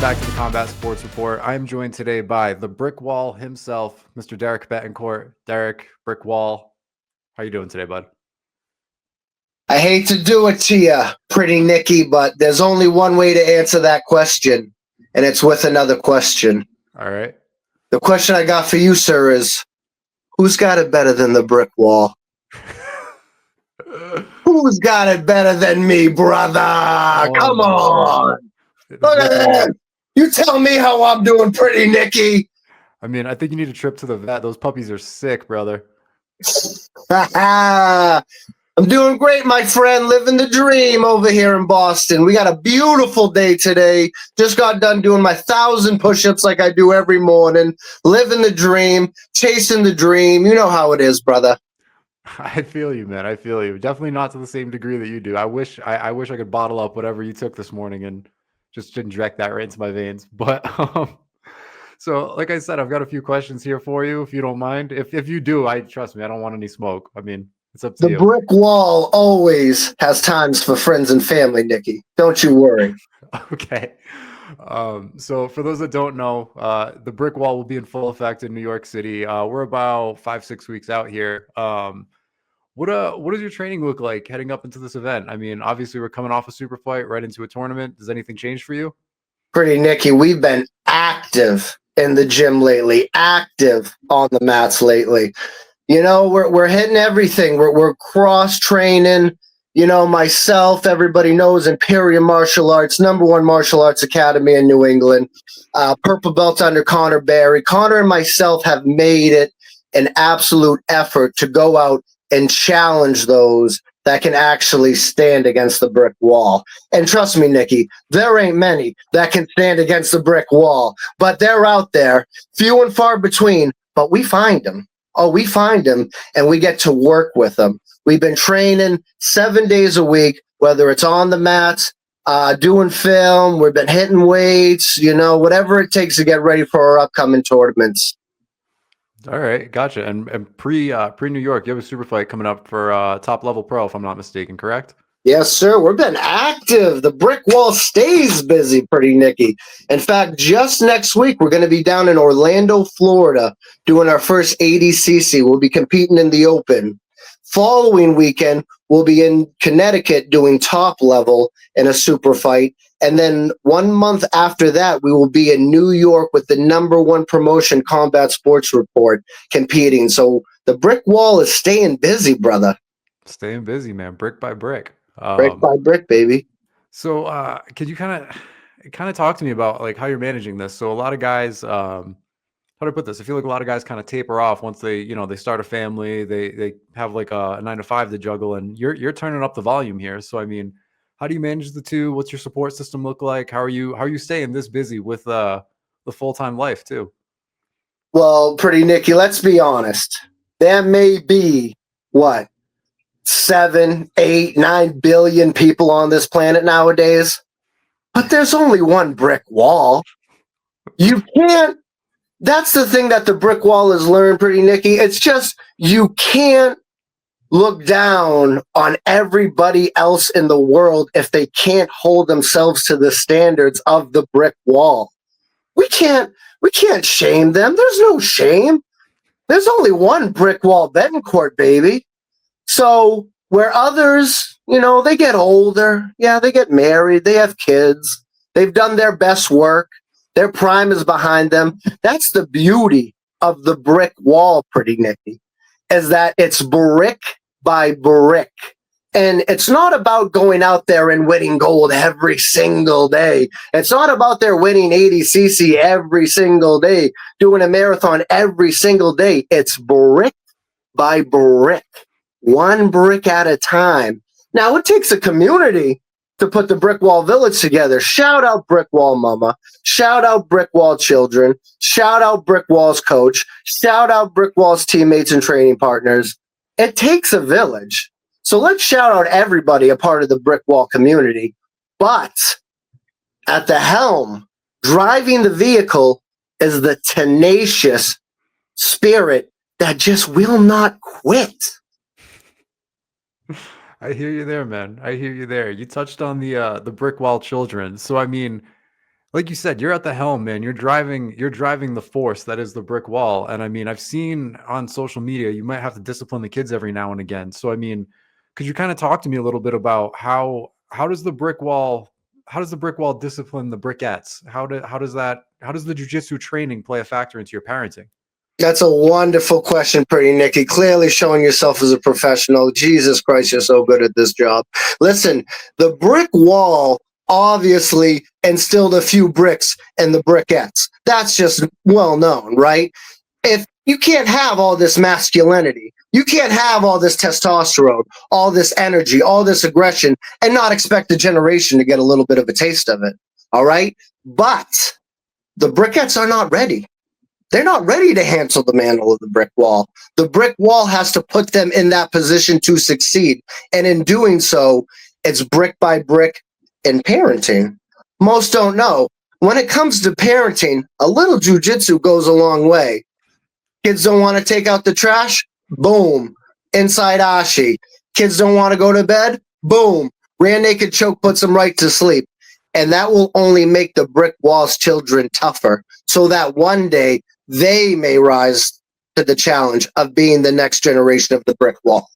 back to the Combat Sports Report. I am joined today by the Brickwall himself, Mr. Derek Bettencourt. Derek, Brickwall, how you doing today, bud? I hate to do it to you, pretty Nikki, but there's only one way to answer that question, and it's with another question. All right. The question I got for you, sir, is who's got it better than the brick wall? Who's got it better than me, brother? Come on. Look at that. You tell me how I'm doing, pretty Nikki. I mean, I think you need a trip to the vet. Those puppies are sick, brother. I'm doing great, my friend. Living the dream over here in Boston. We got a beautiful day today. Just got done doing my 1,000 push-ups like I do every morning. Living the dream, chasing the dream. You know how it is, brother. I feel you, man. I feel you. Definitely not to the same degree that you do. I wish I could bottle up whatever you took this morning and just inject that right into my veins. But so like I said, I've got a few questions here for you, if you don't mind. If you do, I trust me, I don't want any smoke. I mean, it's up to The you. brick wall always has times for friends and family, Nikki. Don't you worry. Okay. So for those that don't know, the brick wall will be in full effect in New York City. We're about 5-6 weeks out here. What does your training look like heading up into this event? I mean, obviously we're coming off a super fight right into a tournament. Does anything change for you? Pretty Nikki, we've been active in the gym lately, active on the mats lately. You know, we're hitting everything. We're cross training. You know, myself, everybody knows Imperial Martial Arts, #1 martial arts academy in New England. Purple belt under Connor Barry. Connor and myself have made it an absolute effort to go out and challenge those that can actually stand against the brick wall. And trust me, Nikki, there ain't many that can stand against the brick wall, but they're out there, few and far between, but we find them. Oh, we find them and we get to work with them. We've been training 7 days a week, whether it's on the mats, doing film, we've been hitting weights, you know, whatever it takes to get ready for our upcoming tournaments. All right, gotcha. And pre New York, you have a super fight coming up for top level pro, if I'm not mistaken, correct? Yes, sir. We've been active. The brick wall stays busy, pretty Nikki. In fact, just next week, we're going to be down in Orlando, Florida, doing our first ADCC. We'll be competing in the Open. Following weekend, we'll be in Connecticut doing top level in a super fight. And then 1 month after that, we will be in New York with the #1 promotion, Combat Sports Report, competing. So the brick wall is staying busy, brother. Staying busy, man, brick by brick. Brick by brick, baby. So could you kind of talk to me about like how you're managing this? So a lot of guys, how do I put this? I feel like a lot of guys kind of taper off once they, they start a family, they have like a 9 to 5 to juggle, and you're turning up the volume here. So I mean, how do you manage the two? What's your support system look like? How are you staying this busy with the full-time life too? Well, pretty Nikki, let's be honest. There may be what 7, 8, 9 billion people on this planet nowadays, but there's only one brick wall. You can't. That's the thing that the brick wall has learned, pretty Nikki. It's just you can't look down on everybody else in the world if they can't hold themselves to the standards of the brick wall. We can't shame them. There's no shame. There's only one Brickwall Bettencourt, baby. So where others, you know, they get older, yeah, they get married, they have kids, they've done their best work, their prime is behind them. That's the beauty of the brick wall, pretty Nikki, is that it's brick by brick. And it's not about going out there and winning gold every single day. It's not about there winning ADCC every single day, doing a marathon every single day. It's brick by brick, one brick at a time. Now, it takes a community to put the Brickwall Village together. Shout out Brickwall Mama. Shout out Brickwall Children. Shout out Brickwall's coach. Shout out Brickwall's teammates and training partners. It takes a village. So let's shout out everybody a part of the Brickwall community. But at the helm, driving the vehicle, is the tenacious spirit that just will not quit. I hear you there, man. I hear you there. You touched on the Brickwall children. So I mean, like you said, you're at the helm, man. You're driving the force that is the brick wall. And I mean, I've seen on social media, you might have to discipline the kids every now and again. So I mean, could you kind of talk to me a little bit about how does the brick wall discipline the brickettes? How does the jujitsu training play a factor into your parenting? That's a wonderful question, Pretty Nicky. Clearly showing yourself as a professional. Jesus Christ, you're so good at this job. Listen, the brick wall obviously instilled a few bricks in the brickettes. That's just well known, right? If you can't have all this masculinity, you can't have all this testosterone, all this energy, all this aggression, and not expect the generation to get a little bit of a taste of it. All right? But the brickettes are not ready. They're not ready to handle the mantle of the brick wall. The brick wall has to put them in that position to succeed. And in doing so, it's brick by brick in parenting. Most don't know. When it comes to parenting, a little jujitsu goes a long way. Kids don't want to take out the trash? Boom. Inside Ashi. Kids don't want to go to bed? Boom. Rear naked choke puts them right to sleep. And that will only make the brick wall's children tougher so that one day they may rise to the challenge of being the next generation of the brick wall.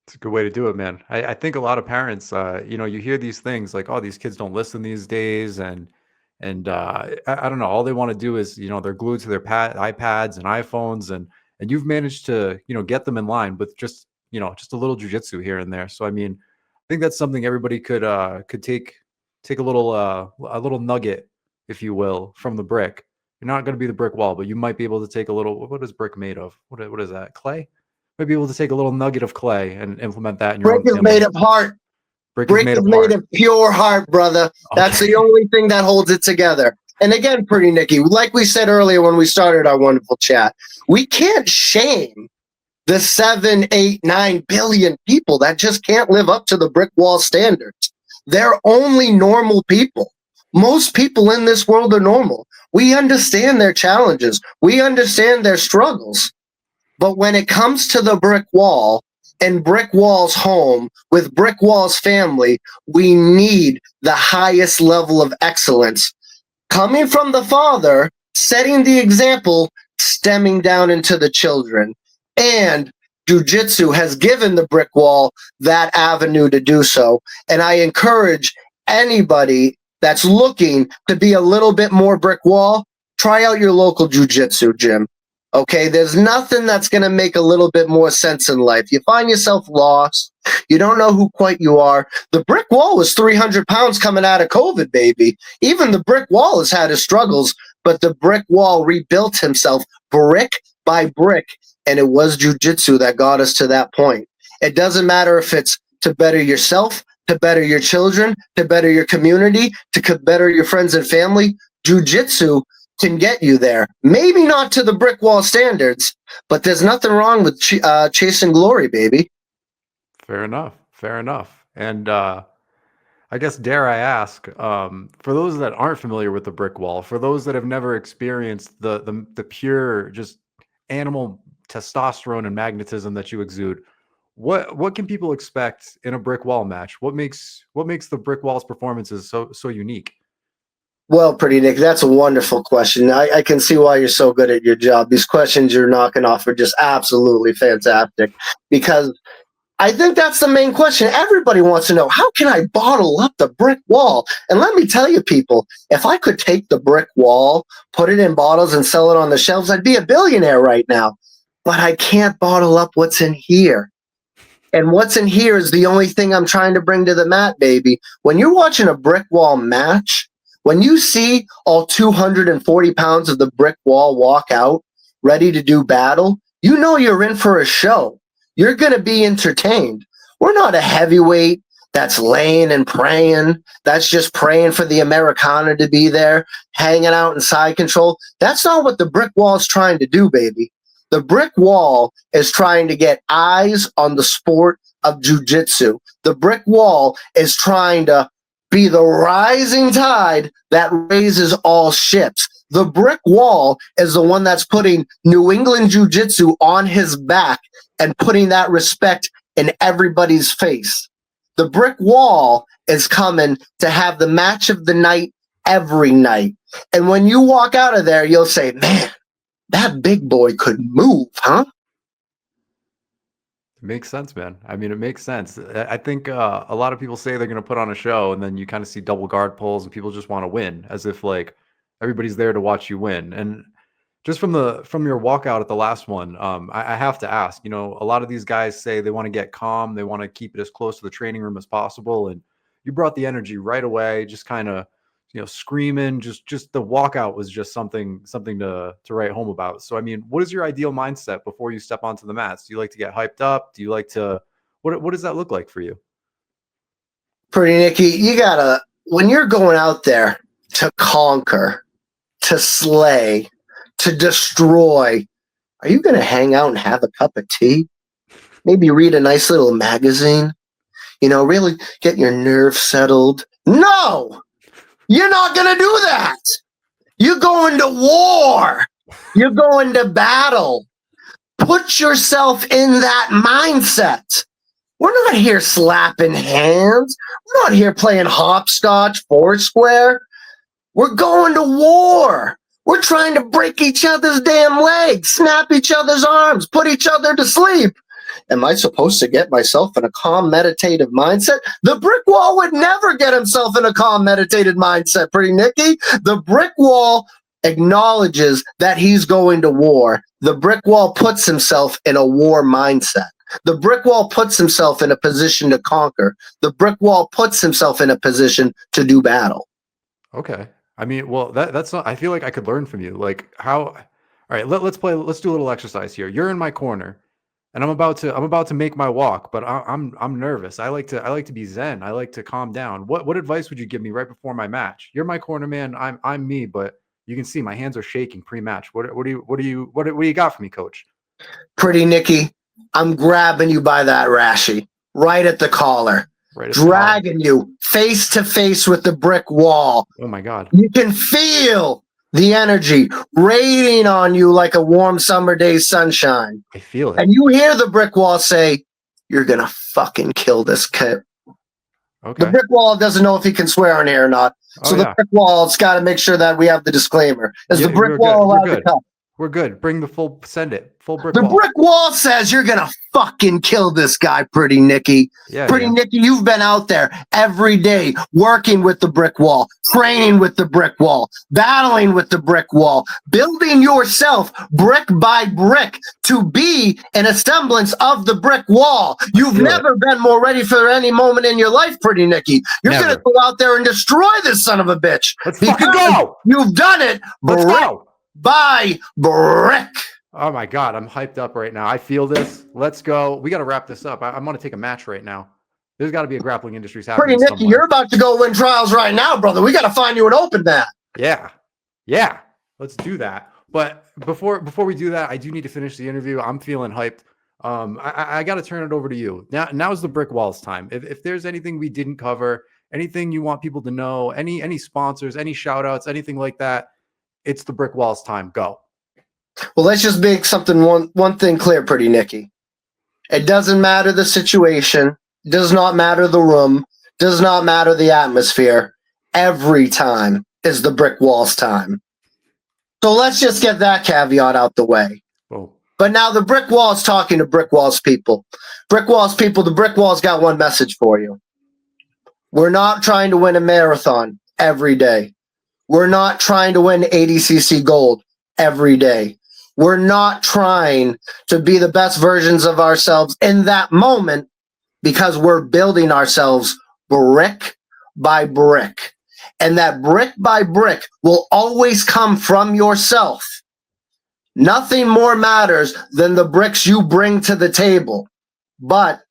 It's a good way to do it, man. I think a lot of parents, you hear these things like, oh, these kids don't listen these days, and I don't know, all they want to do is, they're glued to their iPads and iPhones, and you've managed to, get them in line with just a little jujitsu here and there. So I mean, I think that's something everybody could take a little nugget, if you will, from the brick. You're not going to be the brick wall, but you might be able to take a little. What is brick made of? What is that? Clay? Might be able to take a little nugget of clay and implement that in your Brick own is made family. of heart. Brick is Brick made is of made heart. of pure heart, brother. That's Okay. the only thing that holds it together. And again, Pretty Nicky, like we said earlier when we started our wonderful chat, we can't shame the 7, 8, 9 billion people that just can't live up to the brick wall standards. They're only normal people. Most people in this world are normal. We understand their challenges. We understand their struggles. But when it comes to the brick wall and brick wall's home with brick wall's family, we need the highest level of excellence coming from the father, setting the example, stemming down into the children. And jujitsu has given the brick wall that avenue to do so. And I encourage anybody that's looking to be a little bit more brick wall, try out your local jujitsu gym. Okay, there's nothing that's going to make a little bit more sense in life. You find yourself lost. You don't know who quite you are. The brick wall was 300 pounds coming out of COVID, baby. Even the brick wall has had his struggles, but the brick wall rebuilt himself brick by brick, and it was jujitsu that got us to that point. It doesn't matter if it's to better yourself, to better your children, to better your community, to better your friends and family. Jujitsu can get you there. Maybe not to the brick wall standards, but there's nothing wrong with chasing glory, baby. Fair enough. Fair enough. And I guess, dare I ask, for those that aren't familiar with the brick wall, for those that have never experienced the pure just animal testosterone and magnetism that you exude, what can people expect in a brick wall match? What makes the brick wall's performances so unique? Well, Pretty Nick, that's a wonderful question. I can see why you're so good at your job. These questions you're knocking off are just absolutely fantastic because I think that's the main question. Everybody wants to know, how can I bottle up the brick wall? And let me tell you, people, if I could take the brick wall, put it in bottles and sell it on the shelves, I'd be a billionaire right now. But I can't bottle up what's in here. And what's in here is the only thing I'm trying to bring to the mat, baby. When you're watching a brick wall match, when you see all 240 pounds of the brick wall walk out, ready to do battle, you know you're in for a show. You're going to be entertained. We're not a heavyweight that's laying and praying, that's just praying for the Americana to be there, hanging out in side control. That's not what the brick wall is trying to do, baby. The brick wall is trying to get eyes on the sport of jujitsu. The brick wall is trying to be the rising tide that raises all ships. The brick wall is the one that's putting New England jiu-jitsu on his back and putting that respect in everybody's face. The brick wall is coming to have the match of the night every night. And when you walk out of there, you'll say, man, that big boy could move, huh? It makes sense, man. I mean, it makes sense. I think a lot of people say they're going to put on a show, and then you kind of see double guard pulls, and people just want to win, as if like everybody's there to watch you win. And just from your walkout at the last one, I have to ask. You know, a lot of these guys say they want to get calm, they want to keep it as close to the training room as possible, and you brought the energy right away. Just kind of, screaming. Just the walkout was just something to write home about. So I mean, what is your ideal mindset before you step onto the mats? Do you like to get hyped up? Do you like to what does that look like for you? Pretty Nicky, you gotta, when you're going out there to conquer, to slay, to destroy, are you gonna hang out and have a cup of tea? Maybe read a nice little magazine? Really get your nerves settled? No! You're not gonna do that! You're going to war! You're going to battle. Put yourself in that mindset. We're not here slapping hands. We're not here playing hopscotch, foursquare. We're going to war. We're trying to break each other's damn legs, snap each other's arms, put each other to sleep. Am I supposed to get myself in a calm, meditative mindset? The brick wall would never get himself in a calm, meditated mindset, Pretty Nicky. The brick wall acknowledges that he's going to war. The brick wall puts himself in a war mindset. The brick wall puts himself in a position to conquer. The brick wall puts himself in a position to do battle. Okay. I mean, well, that's not. I feel like I could learn from you. Like how? All right, let's play. Let's do a little exercise here. You're in my corner, and I'm about to make my walk, but I'm nervous. I like to be zen. I like to calm down. What advice would you give me right before my match? You're my corner man. I'm me, but you can see my hands are shaking pre-match. What do you got for me, coach? Pretty Nicky, I'm grabbing you by that rashy, right at the collar, dragging you face to face with the brick wall. Oh my God. You can feel the energy radiating on you like a warm summer day's sunshine. I feel it. And you hear the brick wall say, you're going to fucking kill this kid. Okay. The brick wall doesn't know if he can swear on here or not. So the brick wall's got to make sure that we have the disclaimer. Is the brick wall allowed to come? We're good. Bring the send it. Full brick wall. The brick wall says you're going to fucking kill this guy, Pretty Nicky. Yeah, Pretty Nicky, you've been out there every day working with the brick wall, training with the brick wall, battling with the brick wall, building yourself brick by brick to be an semblance of the brick wall. You've never been more ready for any moment in your life, Pretty Nicky. You're going to go out there and destroy this son of a bitch. Let's fucking go. You've done it. Let's go. By brick. Oh my God, I'm hyped up right now. I feel this. Let's go. We got to wrap this up. I'm going to take a match right now. There's got to be a grappling industries happening. Pretty Nicky, you're about to go win trials right now, brother. We got to find you an open mat. Yeah. Let's do that. But before we do that, I do need to finish the interview. I'm feeling hyped. I got to turn it over to you. Now's the brick walls time. If there's anything we didn't cover, anything you want people to know, any sponsors, any shout outs, anything like that, it's the brick walls time. Go. Well, let's just make something one thing clear, Pretty Nicky. It doesn't matter the situation, does not matter the room, does not matter the atmosphere. Every time is the brick walls time. So let's just get that caveat out the way. Oh. But now the brick wall's talking to brick walls people. Brick walls people, the brick wall's got one message for you. We're not trying to win a marathon every day. We're not trying to win ADCC gold every day. We're not trying to be the best versions of ourselves in that moment because we're building ourselves brick by brick. And that brick by brick will always come from yourself. Nothing more matters than the bricks you bring to the table. But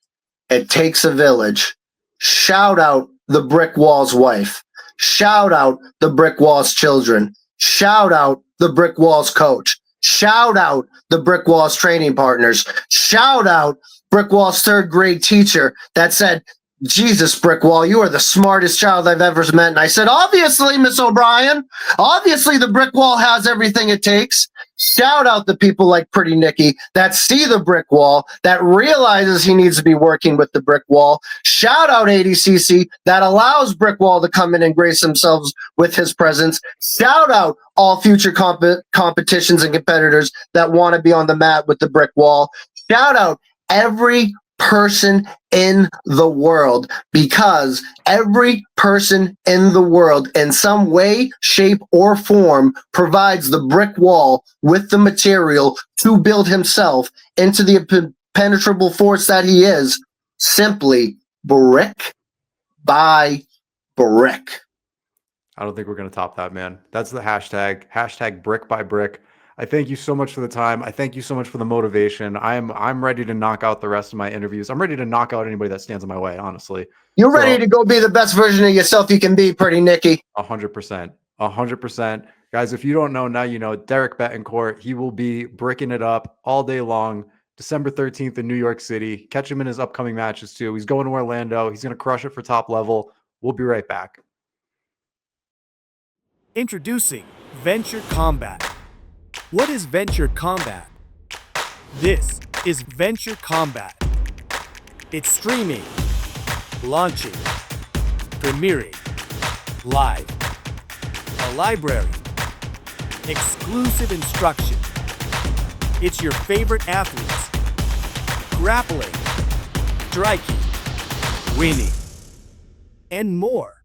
it takes a village. Shout out the brick wall's wife. Shout out the brick wall's children. Shout out the brick wall's coach. Shout out the brick wall's training partners. Shout out brick wall's third grade teacher that said, Jesus, brick wall, you are the smartest child I've ever met. And I said, obviously, Miss O'Brien, obviously the brick wall has everything it takes. Shout out the people like Pretty Nicky that see the brick wall, that realizes he needs to be working with the brick wall. Shout out ADCC that allows Brickwall to come in and grace themselves with his presence. Shout out all future competitions and competitors that want to be on the mat with the brick wall. Shout out every person in the world, because every person in the world in some way, shape, or form provides the brick wall with the material to build himself into the impenetrable force that he is, simply brick by brick. I don't think we're going to top that, man. That's the hashtag brick by brick. I thank you so much for the time. I thank you so much for the motivation. I'm ready to knock out the rest of my interviews. I'm ready to knock out anybody that stands in my way, honestly. You're ready to go be the best version of yourself you can be, Pretty Nicky. 100%. 100%. Guys, if you don't know, now you know. Derek Bettencourt, he will be bricking it up all day long. December 13th in New York City. Catch him in his upcoming matches too. He's going to Orlando. He's going to crush it for top level. We'll be right back. Introducing Venture Combat. What is Venture Combat? This is Venture Combat. It's streaming, launching, premiering, live, a library, exclusive instruction. It's your favorite athletes, grappling, striking, winning, and more.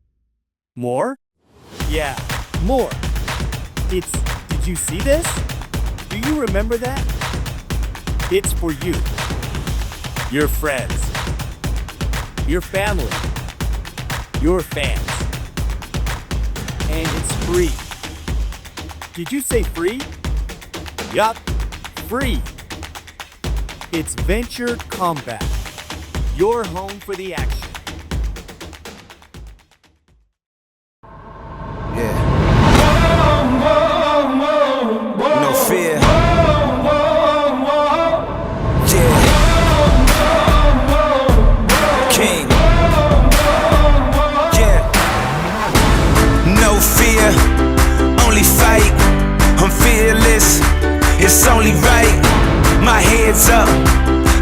More? Yeah, more. Did you see this? Do you remember that? It's for you, your friends, your family, your fans. And it's free. Did you say free? Yup, free. It's Venture Combat, your home for the action. Yeah. No fear. Yeah. King. Yeah. No fear. Only fight. I'm fearless. It's only right. My head's up.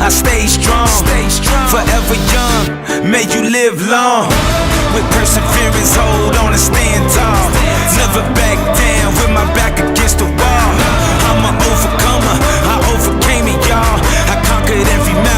I stay strong. Forever young. May you live long. With perseverance, hold on and stand tall. Never back down with my back against the wall. I'm an overcomer, I overcame it, y'all. I conquered every mountain.